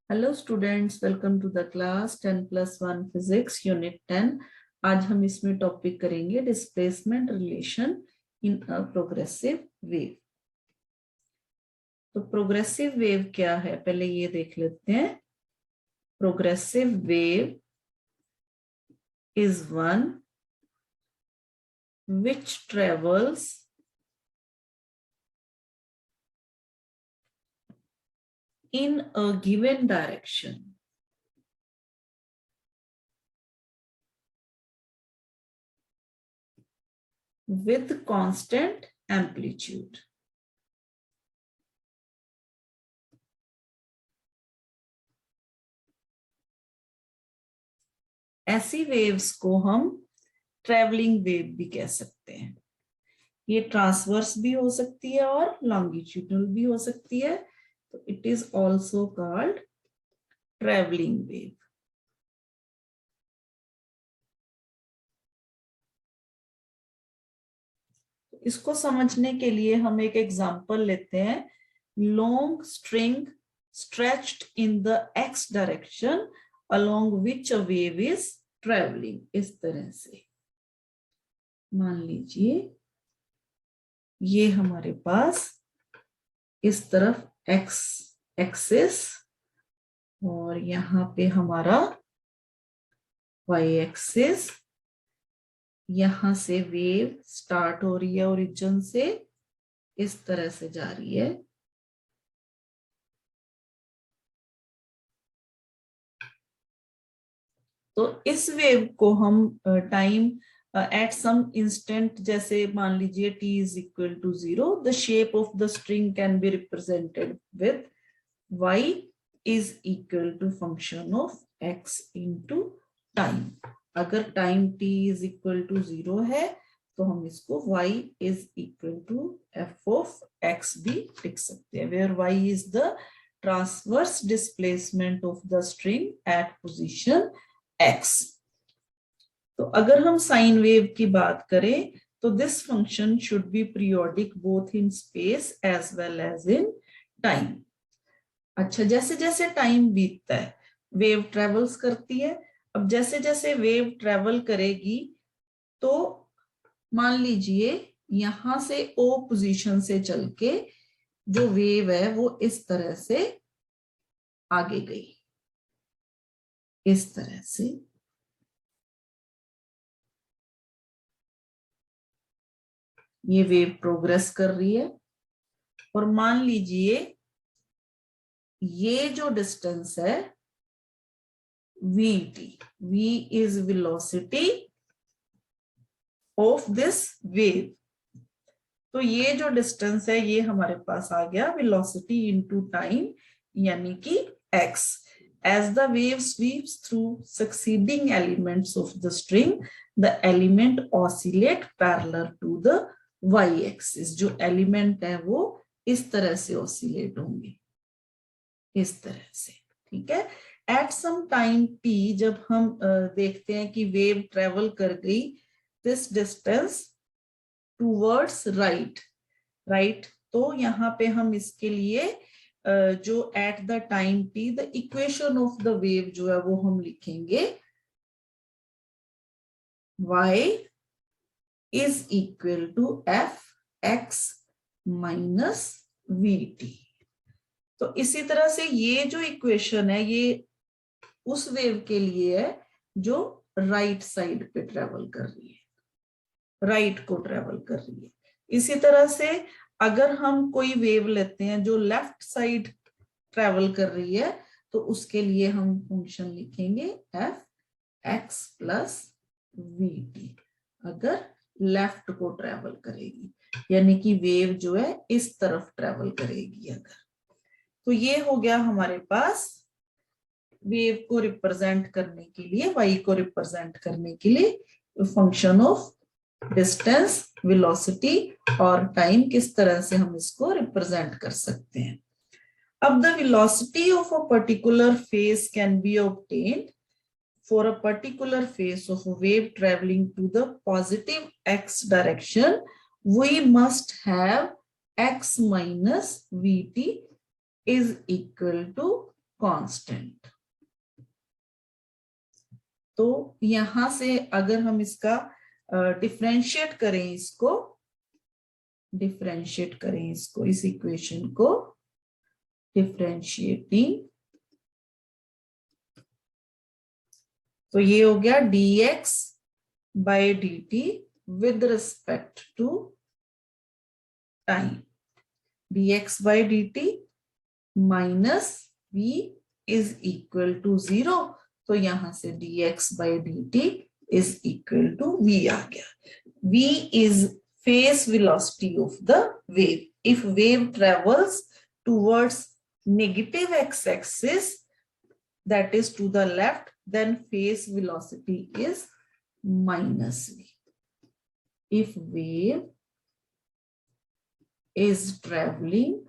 Hello students, welcome to the class 10+1 physics unit 10। आज हम इसमें टॉपिक करेंगे displacement relation in a progressive wave. तो प्रोग्रेसिव वेव क्या है, पहले ये देख लेते हैं। Progressive wave is one which travels in a given direction with constant amplitude. ऐसी वेव्स को हम ट्रेवलिंग वेव भी कह सकते हैं। ये ट्रांसवर्स भी हो सकती है और लॉन्गिट्यूडनल भी हो सकती है, तो it is also called travelling wave. इसको समझने के लिए हम एक एग्जांपल लेते हैं। Long string stretched in the x direction along which a wave is travelling. इस तरह से मान लीजिए ये हमारे पास इस तरफ एक्स एक्सिस और यहाँ पे हमारा वाई एक्सिस, यहां से वेव स्टार्ट हो रही है ओरिजिन से, इस तरह से जा रही है। तो इस वेव को हम टाइम एट सम इंस्टेंट, जैसे मान लीजिए t is equal to 0, the shape of the string can be represented with y is equal to function of x into time. अगर time t is equal to 0 है तो हम इसको y is equal to f of x भी लिख सकते हैं, where y is the transverse displacement of the string at position x। तो अगर हम साइन वेव की बात करें तो this function should be periodic both in space as well as in time. अच्छा, जैसे जैसे टाइम बीतता है वेव ट्रेवल्स करती है। अब जैसे जैसे वेव ट्रेवल करेगी तो मान लीजिए यहां से ओ पोजीशन से चल के जो वेव है वो इस तरह से आगे गई, इस तरह से। ये वेव प्रोग्रेस कर रही है और मान लीजिए ये जो डिस्टेंस है vt, v is velocity of this wave. तो ये जो डिस्टेंस है ये हमारे पास आ गया वेलोसिटी इनटू टाइम, यानी कि x। As the wave sweeps through succeeding elements of the string, the element oscillate parallel to the y-axis। जो एलिमेंट है वो इस तरह से ऑसिलेट होंगे, इस तरह से, ठीक है। एट सम टाइम t, जब हम देखते हैं कि वेव ट्रेवल कर गई this distance towards right, right, तो यहाँ पे हम इसके लिए जो at the time t the equation of the wave जो है वो हम लिखेंगे y is equal to f x minus vt। तो इसी तरह से ये जो इक्वेशन है ये उस वेव के लिए है जो राइट साइड पे ट्रेवल कर रही है, राइट को ट्रेवल कर रही है। इसी तरह से अगर हम कोई वेव लेते हैं जो लेफ्ट साइड ट्रेवल कर रही है तो उसके लिए हम फंक्शन लिखेंगे f x प्लस vt, अगर लेफ्ट को ट्रेवल करेगी, यानी कि वेव जो है इस तरफ ट्रेवल करेगी अगर। तो ये हो गया हमारे पास वेव को रिप्रेजेंट करने के लिए, y को रिप्रेजेंट करने के लिए फंक्शन ऑफ डिस्टेंस, वेलोसिटी और टाइम, किस तरह से हम इसको रिप्रेजेंट कर सकते हैं। अब the velocity of a particular phase can be obtained for a particular phase of a wave traveling to the positive x direction. We must have x minus vt is equal to constant. तो यहां से अगर हम इसका differentiate करें, इस equation को differentiating, तो ये हो गया dx bye dt with respect to time. dx bye dt minus v is equal to 0, तो यहां से dx bye dt is equal to v आ गया। v is face velocity of the wave. If wave travels towards negative x axis, that is to the left, then phase velocity is minus v. If wave is traveling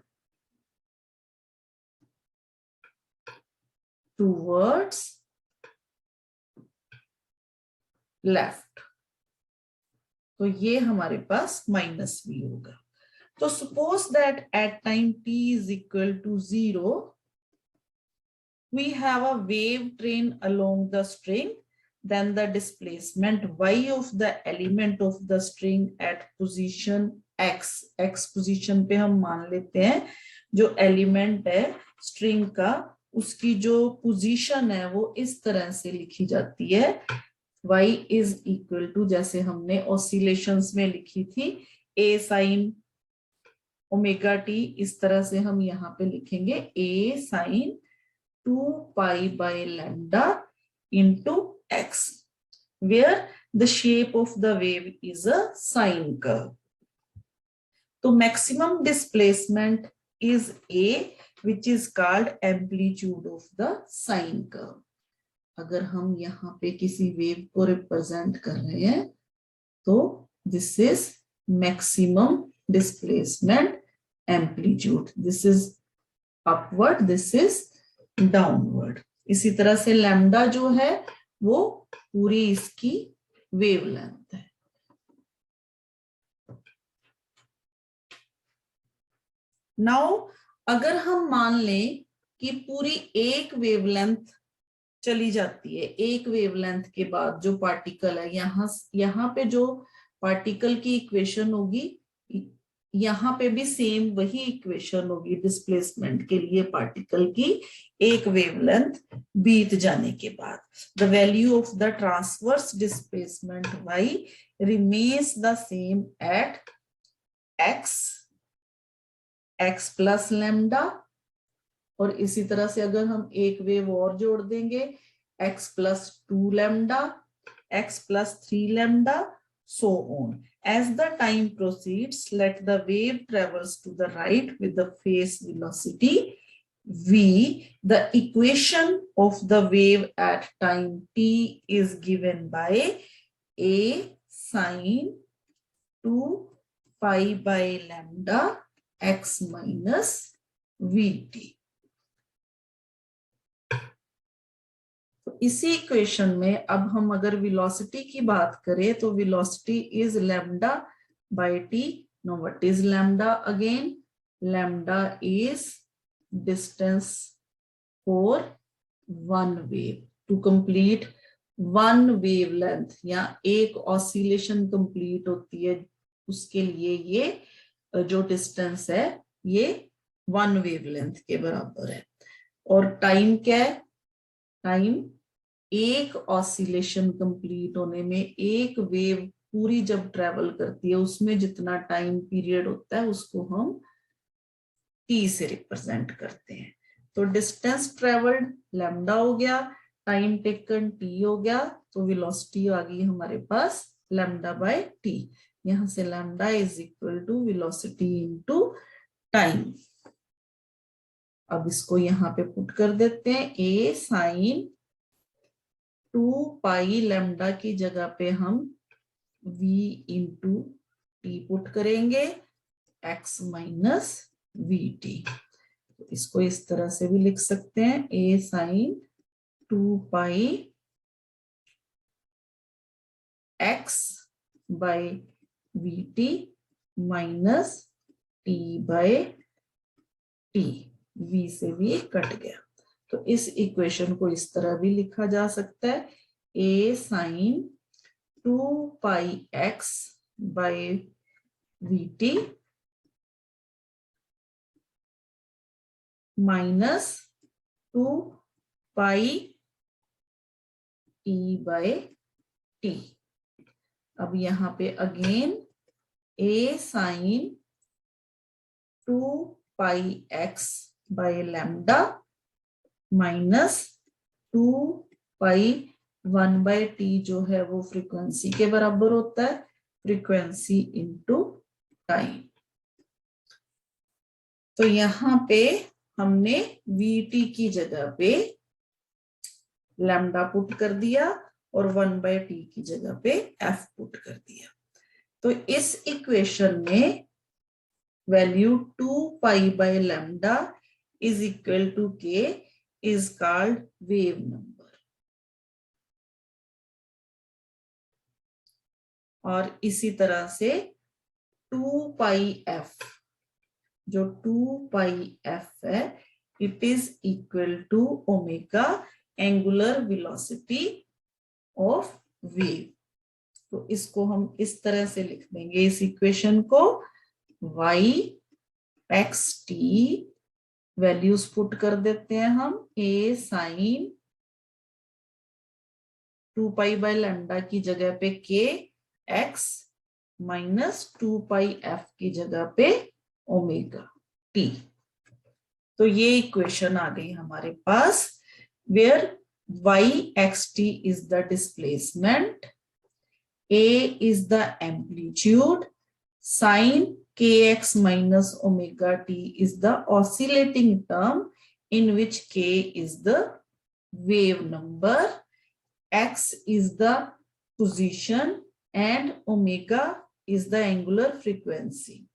towards left, तो ये हमारे पास minus v होगा। तो suppose that at time t is equal to 0, we have a wave train along the string, then the displacement y of the element of the string at position x position पे हम मान लेते हैं जो element है string का, उसकी जो पोजीशन है वो इस तरह से लिखी जाती है, y इज इक्वल टू, जैसे हमने ऑसिलेशंस में लिखी थी, a sin ओमेगा t, इस तरह से हम यहाँ पे लिखेंगे a sin 2 pi by lambda into x, where the shape of the wave is a sine curve. So maximum displacement is a, which is called amplitude of the sine curve. अगर हम यहाँ पे किसी वेव को represent कर रहे हैं तो this is maximum displacement amplitude. This is upward, this is downward. इसी तरह से लैम्डा जो है वो पूरी इसकी वेवलेंथ है। नाउ अगर हम मान लें कि पूरी एक वेवलेंथ चली जाती है, एक वेवलेंथ के बाद जो पार्टिकल है, यहाँ पे जो पार्टिकल की इक्वेशन होगी, यहाँ पे भी सेम वही इक्वेशन होगी डिस्प्लेसमेंट के लिए पार्टिकल की एक वेवलेंथ बीत जाने के बाद। The value of the transverse displacement y remains the same at x plus lambda, और इसी तरह से अगर हम एक वेव और जोड़ देंगे x plus 2 lambda, x plus 3 lambda, so on. As the time proceeds, let the wave travels to the right with the phase velocity v. The equation of the wave at time t is given by a sin 2 pi by lambda x minus vt. इसी equation में अब हम अगर velocity की बात करें तो velocity is lambda by T. No what is lambda again? Lambda is distance for one wave to complete one wavelength, या एक ऑसिलेशन कंप्लीट होती है उसके लिए ये जो डिस्टेंस है ये वन वेवलेंथ के बराबर है। और टाइम क्या है? टाइम एक ऑसिलेशन कंप्लीट होने में, एक वेव पूरी जब ट्रेवल करती है उसमें जितना टाइम पीरियड होता है उसको हम टी से रिप्रेजेंट करते हैं। तो डिस्टेंस ट्रेवल्ड लैम्डा हो गया, टाइम टेकन टी हो गया, तो वेलोसिटी आ गई हमारे पास लैम्डा बाय टी। यहां से lambda is equal to velocity into time. अब इसको यहाँ पे पुट कर देते हैं, ए साइन 2 पाई लैम्डा की जगह पे हम v इंटू टी पुट करेंगे, x माइनस वी टी। तो इसको इस तरह से भी लिख सकते हैं, a sine 2 pi x by v t minus t by T, v से भी कट गया। तो इस इक्वेशन को इस तरह भी लिखा जा सकता है, a sin 2πx by vt minus 2π e by t। अब यहाँ पे again a sin 2πx by lambda minus 2π1/t जो है वो फ्रीक्वेंसी के बराबर होता है, फ्रीक्वेंसी इनटू टाइम। तो यहाँ पे हमने vt की जगह पे लैम्डा पुट कर दिया और 1/t की जगह पे f पुट कर दिया। तो इस इक्वेशन में value 2π/λ is equal to k is called wave number। और इसी तरह से 2πf, जो 2πf है, it is equal to omega angular velocity of wave. तो इसको हम इस तरह से लिख देंगे, इस इक्वेशन को y x t values put कर देते हैं हम, a sin 2π/λ की जगह पे k x माइनस 2πf की जगह पे ओमेगा t। तो ये इक्वेशन आ गई हमारे पास, where y x t is the displacement, a is the amplitude, sin kx minus omega t is the oscillating term in which k is the wave number, x is the position and omega is the angular frequency.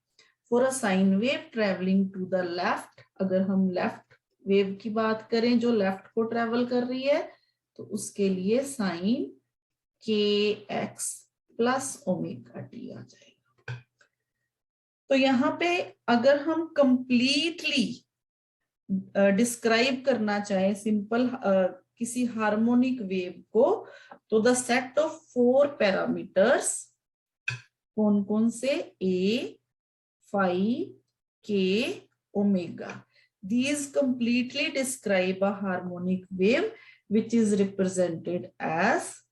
For a sine wave traveling to the left, अगर हम left wave की बात करें जो left को travel कर रही है, तो उसके लिए sine kx plus omega t आ जाएगा। तो यहाँ पे अगर हम कंप्लीटली डिस्क्राइब करना चाहें सिंपल किसी हार्मोनिक वेव को, तो द सेट ऑफ 4 पैरामीटर्स, कौन कौन से, a, phi, k, omega, these completely describe a harmonic wave which is represented as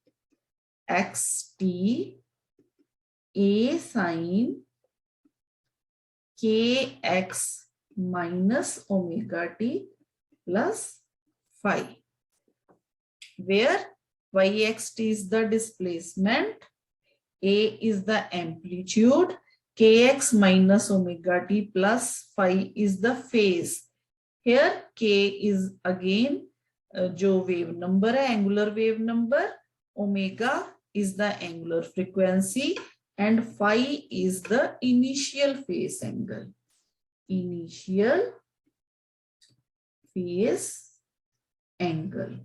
xt a sin kx minus omega t plus phi, where yxt is the displacement, a is the amplitude, kx minus omega t plus phi is the phase। Here k is again जो wave number है, angular wave number, omega is the angular frequency and phi is the initial phase angle, initial phase angle।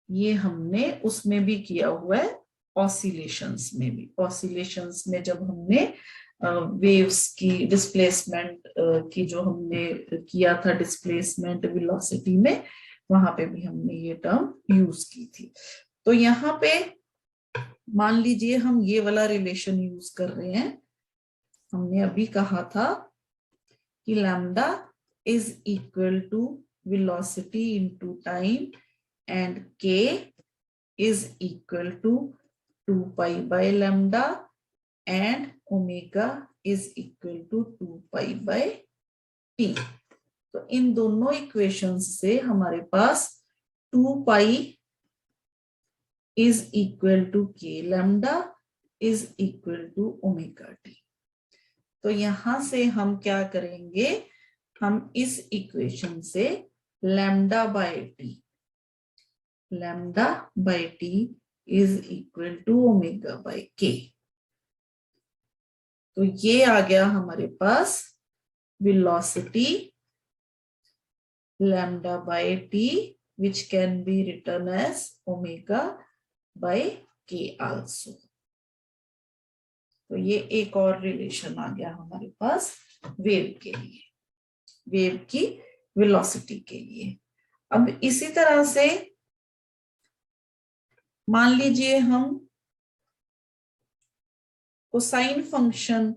ये हमने उसमें भी किया हुआ है, oscillations में भी। ऑसिलेशंस में जब हमने वेव्स की डिस्प्लेसमेंट की जो हमने किया था डिस्प्लेसमेंट वेलोसिटी में, वहां पे भी हमने ये टर्म यूज की थी। तो यहाँ पे मान लीजिए हम ये वाला रिलेशन यूज कर रहे हैं, हमने अभी कहा था कि lambda is equal to velocity into time and k is equal to 2π/λ and omega is equal to 2π/t। तो इन दोनों इक्वेशंस से हमारे पास 2π is equal to k, lambda is equal to omega t। तो यहां से हम क्या करेंगे, हम इस इक्वेशन से lambda by t is equal to omega by k। तो ये आ गया हमारे पास velocity lambda by t which can be written as omega by k also। तो ये एक और रिलेशन आ गया हमारे पास वेव के लिए, वेव की वेलोसिटी के लिए। अब इसी तरह से मान लीजिए हम कोसाइन फंक्शन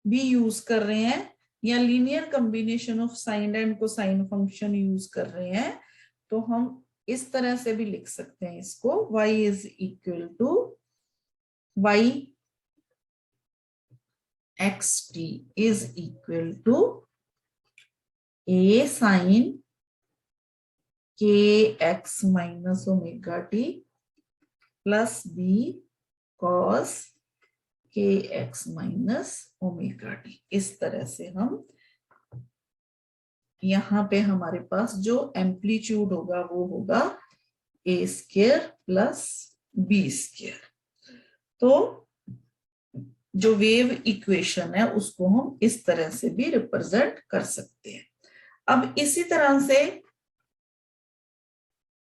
भी यूज कर रहे हैं या linear combination of sine and cosine function use कर रहे हैं, तो हम इस तरह से भी लिख सकते हैं इसको, y is equal to y x t is equal to a sine k x minus omega t plus b cos k x minus omega t. इस तरह से हम यहां पे हमारे पास जो एम्पलीट्यूड होगा वो होगा ए स्क्वायर प्लस बी स्क्वायर। तो जो वेव इक्वेशन है उसको हम इस तरह से भी रिप्रेजेंट कर सकते हैं। अब इसी तरह से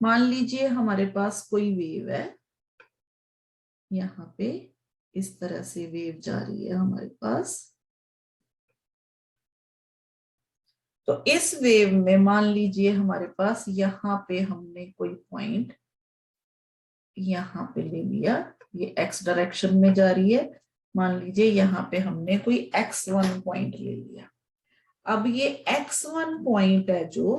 मान लीजिए हमारे पास कोई वेव है, यहां पे इस तरह से वेव जा रही है हमारे पास। तो इस वेव में मान लीजिए हमारे पास यहां पे हमने कोई पॉइंट यहां पे ले लिया, ये एक्स डायरेक्शन में जा रही है, मान लीजिए यहां पे हमने कोई x1 पॉइंट ले लिया। अब ये x1 पॉइंट है जो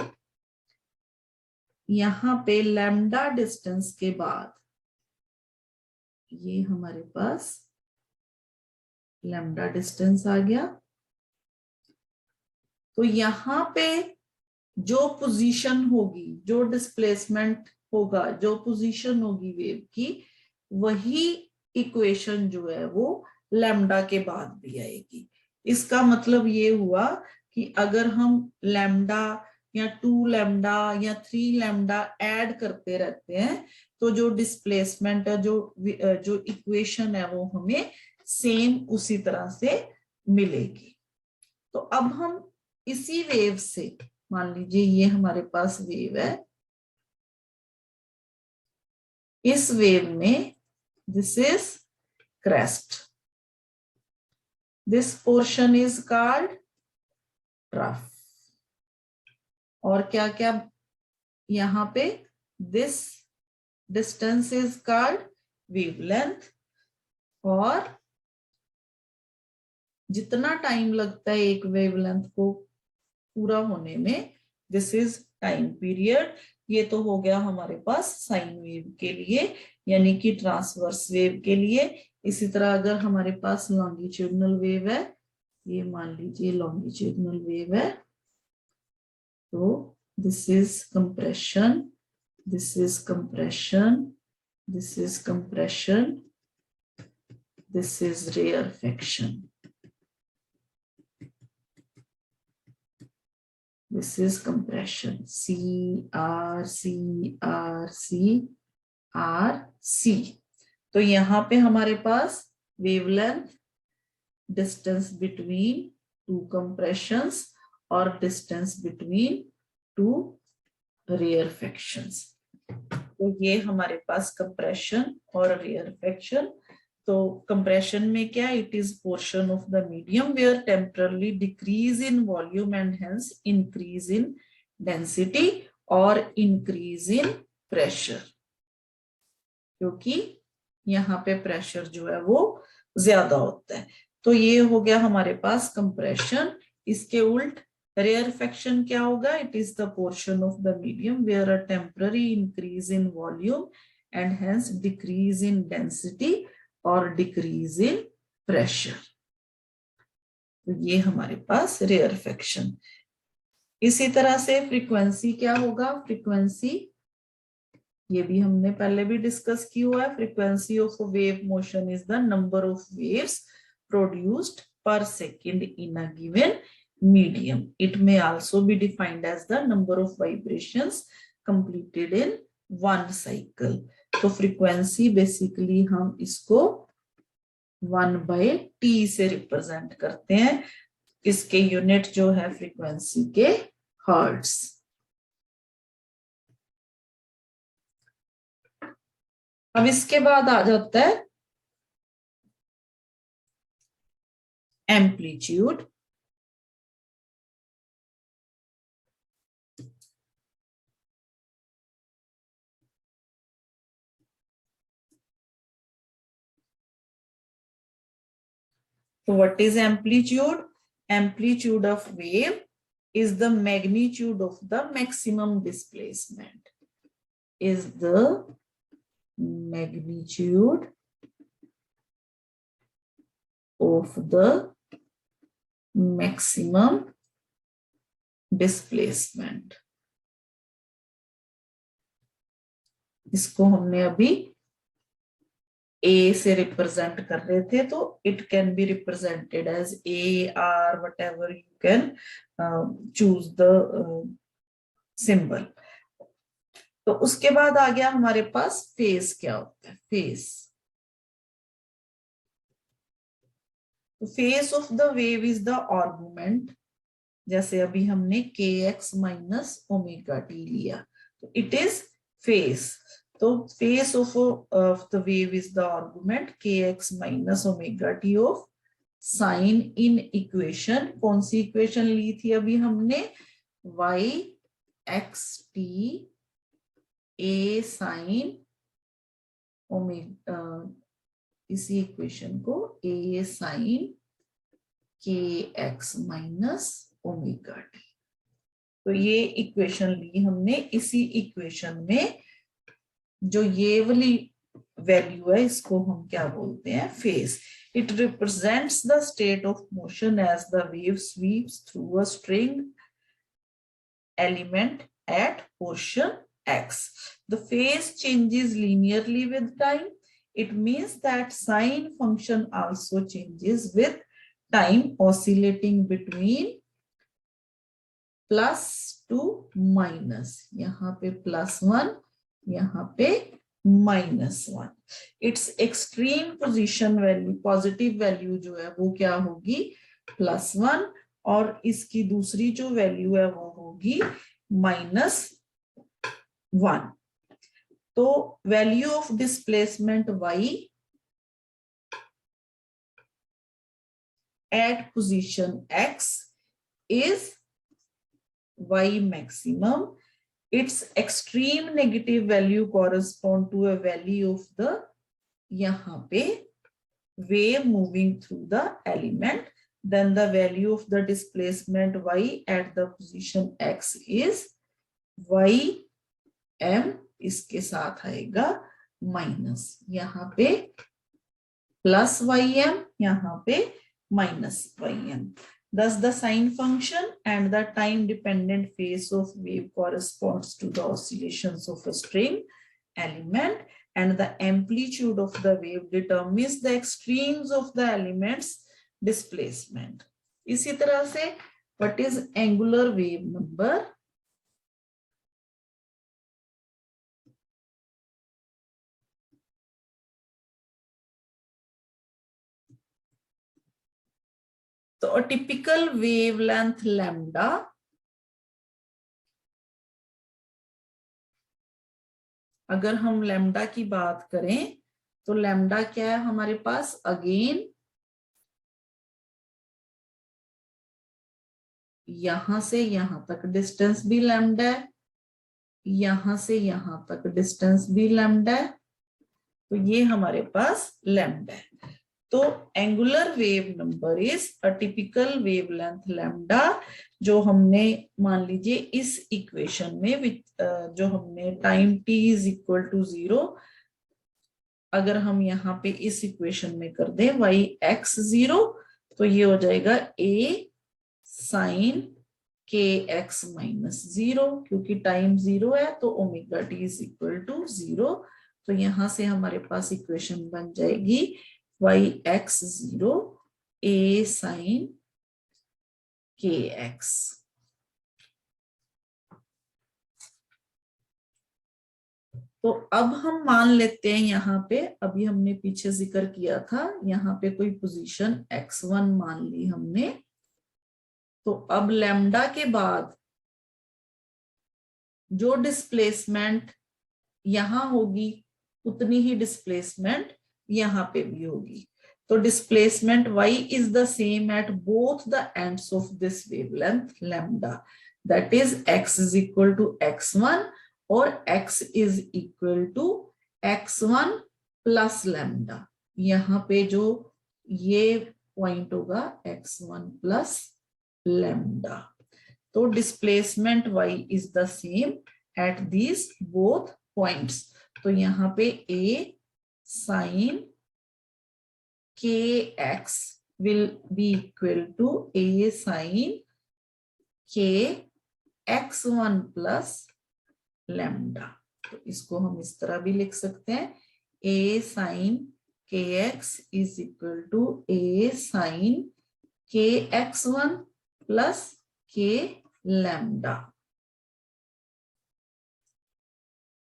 यहां पे लैम्डा डिस्टेंस के बाद, ये हमारे पास लैम्डा डिस्टेंस आ गया। तो यहां पे जो पोजीशन होगी, जो डिस्प्लेसमेंट होगा, जो पोजीशन होगी वेव की, वही इक्वेशन जो है वो लैम्डा के बाद भी आएगी। इसका मतलब ये हुआ कि अगर हम लैम्डा या 2 लैम्डा या 3 लैम्डा ऐड करते रहते हैं तो जो डिस्प्लेसमेंट है, जो इक्वेशन है वो हमें सेम उसी तरह से मिलेगी। तो अब हम इसी वेव से, मान लीजिए ये हमारे पास वेव है, इस वेव में this is crest, this portion is called trough, और क्या क्या यहां पे this distance is called wavelength, और जितना टाइम लगता है एक वेवलेंथ को पूरा होने में, दिस इज टाइम पीरियड। ये तो हो गया हमारे पास साइन वेव के लिए, यानी कि ट्रांसवर्स वेव के लिए। इसी तरह अगर हमारे पास लॉन्गिट्यूडनल वेव है, ये मान लीजिए लॉन्गिट्यूडनल वेव है, तो this is compression, this is compression, this is compression, this is rarefaction, this is compression, C R C R C R C। तो यहां पे हमारे पास wavelength, distance between two compressions और डिस्टेंस बिटवीन टू रेयरफेक्शंस। तो ये हमारे पास कंप्रेशन और रेयरफेक्शन। तो कंप्रेशन में क्या, it is portion of the medium where temporarily decrease in volume and hence increase in density और इंक्रीज इन प्रेशर, क्योंकि यहाँ पे प्रेशर जो है वो ज्यादा होता है। तो ये हो गया हमारे पास कंप्रेशन। इसके उल्ट रेयरफेक्शन क्या होगा, it is the portion of the medium where a temporary increase in volume and hence decrease in density और डिक्रीज इन प्रेशर। तो ये हमारे पास रेयरफेक्शन। इसी तरह से फ्रीक्वेंसी क्या होगा, फ्रीक्वेंसी ये भी हमने पहले भी डिस्कस की हुआ है। Frequency of wave motion is the number of waves produced per second in a given medium. It may also be defined as the number of vibrations completed in one cycle. तो frequency basically हम इसको 1/t से represent करते हैं। इसके unit जो है frequency के हर्ट्ज। अब इसके बाद आ जाता है एम्पलीट्यूड। तो what is amplitude? Amplitude of wave is the magnitude of the maximum displacement, is the magnitude of the maximum displacement. इसको हमने अभी A से रिप्रेजेंट कर रहे थे, तो it can be represented as A, R, whatever you can choose the symbol. तो उसके बाद आ गया हमारे पास फेस. क्या होता है phase? Phase of the wave is the argument. जैसे अभी हमने kx माइनस ओमेगा टी लिया, तो इट इज फेस. तो phase of the wave is the argument kx minus omega t of sine in equation. कौन सी इक्वेशन ली थी अभी हमने? y x t a sine omega, इसी इक्वेशन को a sine kx minus omega t. तो ये इक्वेशन ली हमने. इसी इक्वेशन में जो ये वाली वैल्यू है, इसको हम क्या बोलते हैं? Phase. It represents the state of motion as the wave sweeps through a string element at portion x. The phase changes linearly with time. It means that sine function also changes with time, oscillating between plus two minus. यहाँ पे +1, यहाँ पे -1. It's extreme position value, positive value जो है वो क्या होगी? +1. और इसकी दूसरी जो वैल्यू है वो होगी -1. तो value of displacement y at position x is y maximum. Its extreme negative value correspond to a value of the, यहाँ पे wave moving through the element. Then the value of the displacement y at the position x is y m. इसके साथ आएगा minus. यहाँ पे +ym, यहाँ पे -ym. Thus the sine function and the time dependent phase of wave corresponds to the oscillations of a string element, and the amplitude of the wave determines the extremes of the element's displacement. इसी तरह से what is angular wave number? तो a typical wavelength lambda अगर हम lambda की बात करें तो लैम्डा क्या है हमारे पास? अगेन यहां से यहां तक डिस्टेंस भी लैम्डा है, यहां से यहां तक डिस्टेंस भी लैम्डा है. तो ये हमारे पास लैम्डा है. तो angular wave number is a typical wavelength lambda, जो हमने मान लीजिए इस इक्वेशन में जो हमने time t is equal to 0, अगर हम यहाँ पे इस इक्वेशन में कर दें y x 0, तो ये हो जाएगा a साइन kx माइनस 0. क्योंकि टाइम 0 है तो omega t is equal to 0. तो यहां से हमारे पास इक्वेशन बन जाएगी y x 0 a sine kx. तो अब हम मान लेते हैं यहाँ पे, अभी हमने पीछे जिक्र किया था, यहाँ पे कोई पोजीशन x1 मान ली हमने. तो अब लैम्डा के बाद जो डिस्प्लेसमेंट यहां होगी उतनी ही डिस्प्लेसमेंट यहां पे भी होगी. तो displacement y is the same at both the ends of this wavelength lambda. That is x is equal to x1 और x is equal to x1 plus lambda. यहाँ पे जो ये पॉइंट होगा x1 प्लस लैम्डा। तो displacement y is the same at these both points. तो यहाँ पे a sin kx will be equal to a sin k x1 plus lambda। तो इसको हम इस तरह भी लिख सकते हैं, a sin kx is equal to a sin kx1 plus k lambda।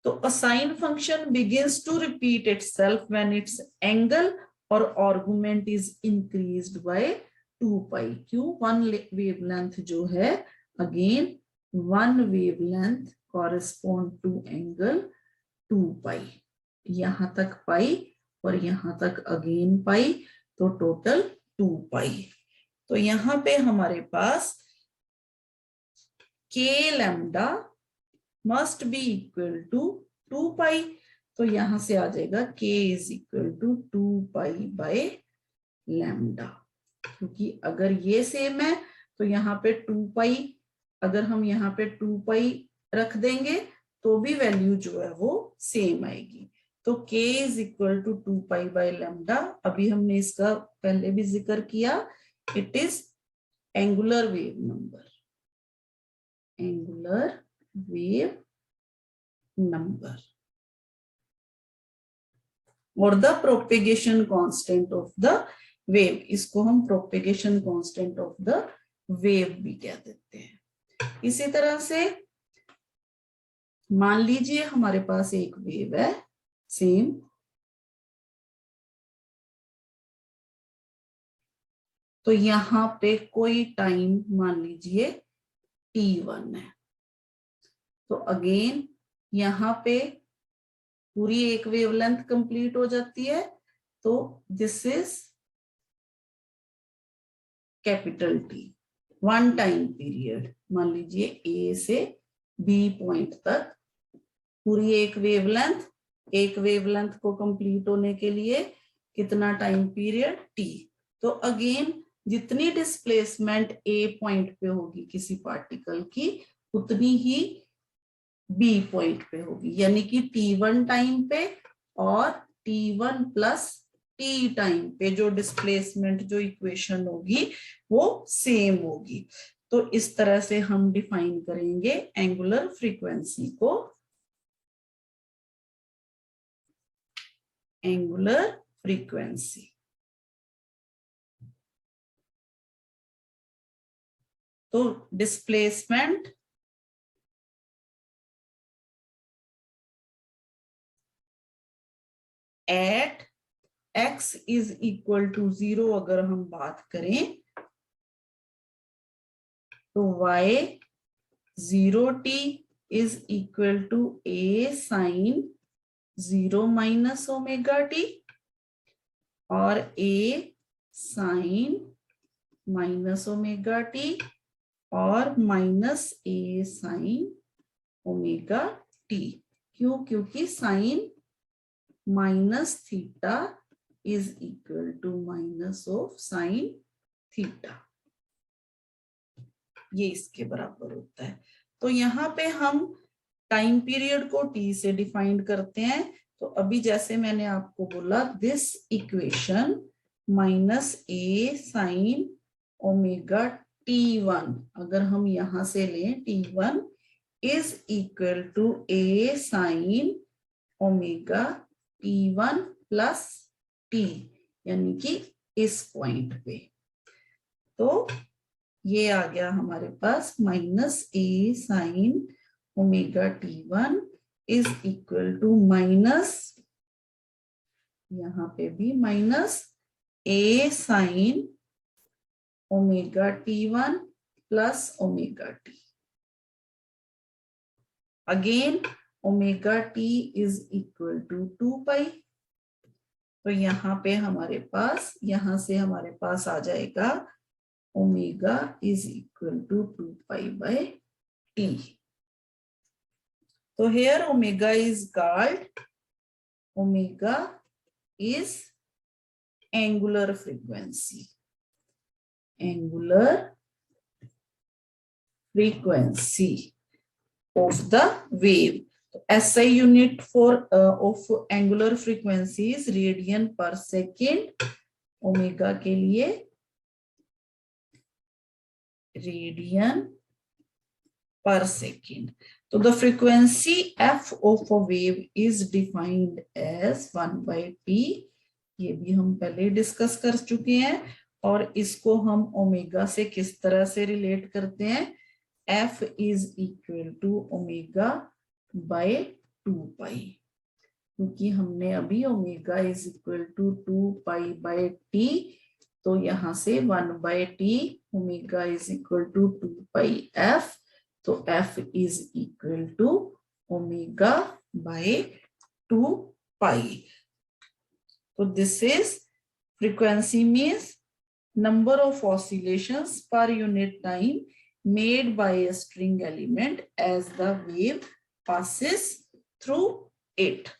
तो a sine function begins to repeat itself when its angle और argument is increased by 2 pi। क्यों? वन वेवलेंथ जो है, again one wavelength correspond to angle 2 pi। यहां तक पाई और यहां तक अगेन पाई, तो टोटल 2 पाई। तो यहां पे हमारे पास k lambda must be equal to 2 pi. तो यहां से आ जाएगा k is equal to 2 pi by lambda. क्योंकि अगर ये सेम है तो यहाँ पे 2 पाई, अगर हम यहाँ पे 2 पाई रख देंगे तो भी वैल्यू जो है वो सेम आएगी। तो k is equal to 2 pi by lambda. अभी हमने इसका पहले भी जिक्र किया, it is angular wave number, angular wave number और the propagation constant of the wave. इसको हम propagation constant of the wave भी कह देते हैं। इसी तरह से मान लीजिए हमारे पास एक वेव है सेम, तो यहां पे कोई टाइम मान लीजिए t1 है। तो अगेन यहां पे पूरी एक वेवलेंथ कंप्लीट हो जाती है। तो this is capital T, one time period. मान लीजिए ए से बी पॉइंट तक पूरी एक वेवलेंथ को कंप्लीट होने के लिए कितना टाइम पीरियड टी। तो अगेन जितनी डिस्प्लेसमेंट ए पॉइंट पे होगी किसी पार्टिकल की, उतनी ही बी पॉइंट पे होगी, यानी कि t1 टाइम पे और t1 प्लस टी टाइम पे जो डिस्प्लेसमेंट जो इक्वेशन होगी वो सेम होगी। तो इस तरह से हम डिफाइन करेंगे एंगुलर फ्रीक्वेंसी को, एंगुलर फ्रीक्वेंसी। तो displacement at x is equal to 0 अगर हम बात करें, तो y 0t is equal to a sine 0 minus omega t और a sine minus omega t और minus a sine omega t. क्यों? क्योंकि sine minus theta is equal to minus of sine theta, ये इसके बराबर होता है। तो यहाँ पे हम टाइम पीरियड को t से डिफाइन करते हैं। तो अभी जैसे मैंने आपको बोला, this equation minus a sine omega t1, अगर हम यहां से लें t1 is equal to a sine omega t1 plus t, यानी कि इस पॉइंट पे। तो ये आ गया हमारे पास minus a sine omega t1 is equal to minus, यहां पे भी minus a sine omega t1 plus omega t। Again omega t is equal to 2 pi. तो यहाँ पे हमारे पास, यहां से हमारे पास आ जाएगा omega is equal to 2 pi by t. तो here omega is called, omega is angular frequency, angular frequency of the wave. SI unit for of angular frequency is radian per second. Omega के लिए radian per second. So the frequency f of a wave is defined as 1 by t. ये भी हम पहले discuss कर चुके हैं और इसको हम ओमेगा से किस तरह से रिलेट करते हैं, f is equal to omega by 2 pi, क्योंकि हमने अभी omega is equal to 2 pi by t, तो यहां से 1 by t omega is equal to 2 pi f, तो f is equal to omega by 2 pi. So this is frequency means number of oscillations per unit time made by a string element as the wave passes through it.